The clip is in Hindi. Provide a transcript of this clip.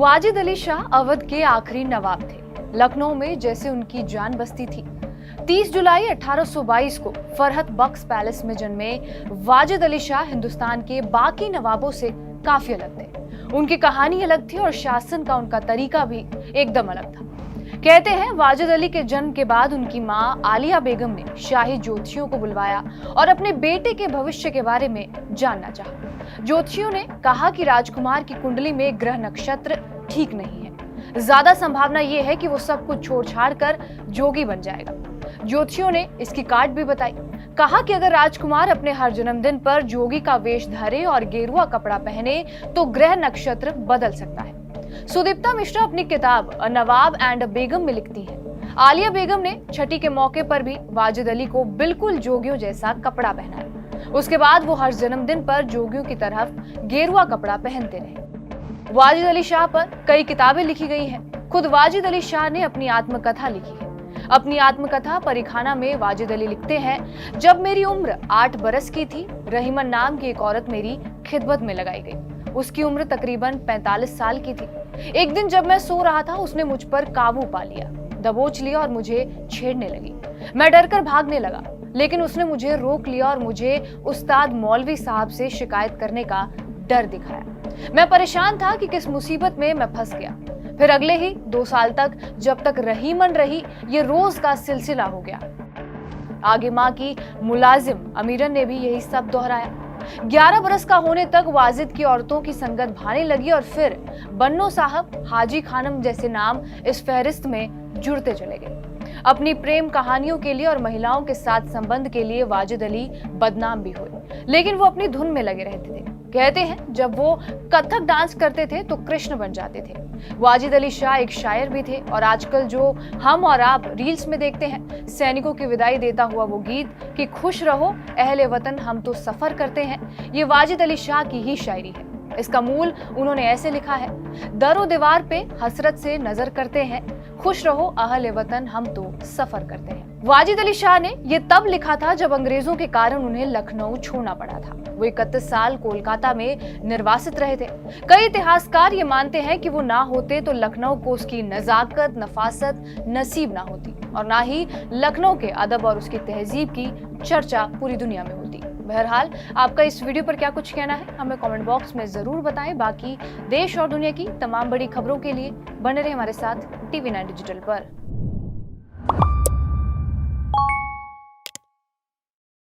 वाजिद अली शाह अवध के आखिरी नवाब थे। लखनऊ में जैसे उनकी जान बसती थी। 30 जुलाई 1822 को फरहत बख्श पैलेस में जन्मे वाजिद अली शाह हिंदुस्तान के बाकी नवाबों से काफी अलग थे। उनकी कहानी अलग थी और शासन का उनका तरीका भी एकदम अलग था। कहते हैं वाजिद अली के जन्म के बाद उनकी मां आलिया बेगम ने शाही ज्योतिषियों को बुलवाया और अपने बेटे के भविष्य के बारे में जानना चाहा। ज्योतिषियों ने कहा कि राजकुमार की कुंडली में ग्रह नक्षत्र ठीक नहीं है, ज्यादा संभावना यह है कि वो सब कुछ छोड़ छाड़ कर जोगी बन जाएगा। ज्योतिषियों ने इसकी काट भी बताई। कहा कि अगर राजकुमार अपने हर जन्मदिन पर जोगी का वेश धरे और गेरुआ कपड़ा पहने तो ग्रह नक्षत्र बदल सकता है। सुदीप्ता मिश्रा अपनी किताब अ नवाब एंड अ बेगम में लिखती हैं, आलिया बेगम ने छठी के मौके पर भी वाजिद अली को बिल्कुल जोगियों जैसा कपड़ा पहनाया। उसके बाद वो हर जन्मदिन पर जोगियों की तरह गेरुआ कपड़ा पहनते रहे। वाजिद अली शाह पर कई किताबें लिखी गई हैं। खुद वाजिद अली शाह ने अपनी आत्मकथा लिखी है। अपनी आत्मकथा परिखाना में वाजिद अली लिखते हैं, जब मेरी उम्र 8 बरस की थी, रहीमन नाम की एक औरत मेरी खिदमत में लगाई गई। उसकी उम्र तकरीबन 45 साल की थी। एक दिन जब मैं सो रहा था, उसने मुझ पर काबू पा लिया, दबोच लिया और मुझे छेड़ने लगी। मैं डरकर भागने लगा, लेकिन उसने मुझे रोक लिया और मुझे उस्ताद मौलवी साहब से शिकायत करने का डर दिखाया। मैं परेशान था कि किस मुसीबत में मैं फंस गया। फिर अगले ही 2 साल तक, जब तक रहीमन रही, ये रोज का सिलसिला हो गया। आगे माँ की मुलाजिम अमीरन ने भी यही सब दोहराया। 11 बरस का होने तक वाजिद की औरतों की संगत भाने लगी और फिर बन्नो साहब, हाजी खानम जैसे नाम इस फहरिस्त में जुड़ते चले गए। अपनी प्रेम कहानियों के लिए और महिलाओं के साथ संबंध के लिए वाजिद अली बदनाम भी हुए, लेकिन वो अपनी धुन में लगे रहते थे। कहते हैं जब वो कथक डांस करते थे तो कृष्ण बन जाते थे। वाजिद अली शाह एक शायर भी थे और आजकल जो हम और आप रील्स में देखते हैं, सैनिकों की विदाई देता हुआ वो गीत कि खुश रहो अहले वतन हम तो सफर करते हैं, ये वाजिद अली शाह की ही शायरी है। इसका मूल उन्होंने ऐसे लिखा है, दरो दीवार पे हसरत से नजर करते हैं, खुश रहो अहले वतन हम तो सफर करते हैं। वाजिद अली शाह ने ये तब लिखा था जब अंग्रेजों के कारण उन्हें लखनऊ छोड़ना पड़ा था। वो 31 साल कोलकाता में निर्वासित रहे थे। कई इतिहासकार ये मानते हैं कि वो ना होते तो लखनऊ को उसकी नजाकत, नफासत नसीब ना होती और ना ही लखनऊ के अदब और उसकी तहजीब की चर्चा पूरी दुनिया में होती। बहरहाल, आपका इस वीडियो पर क्या कुछ कहना है, हमें कमेंट बॉक्स में जरूर बताएं। बाकी देश और दुनिया की तमाम बड़ी खबरों के लिए बने रहे हमारे साथ TV9 डिजिटल पर।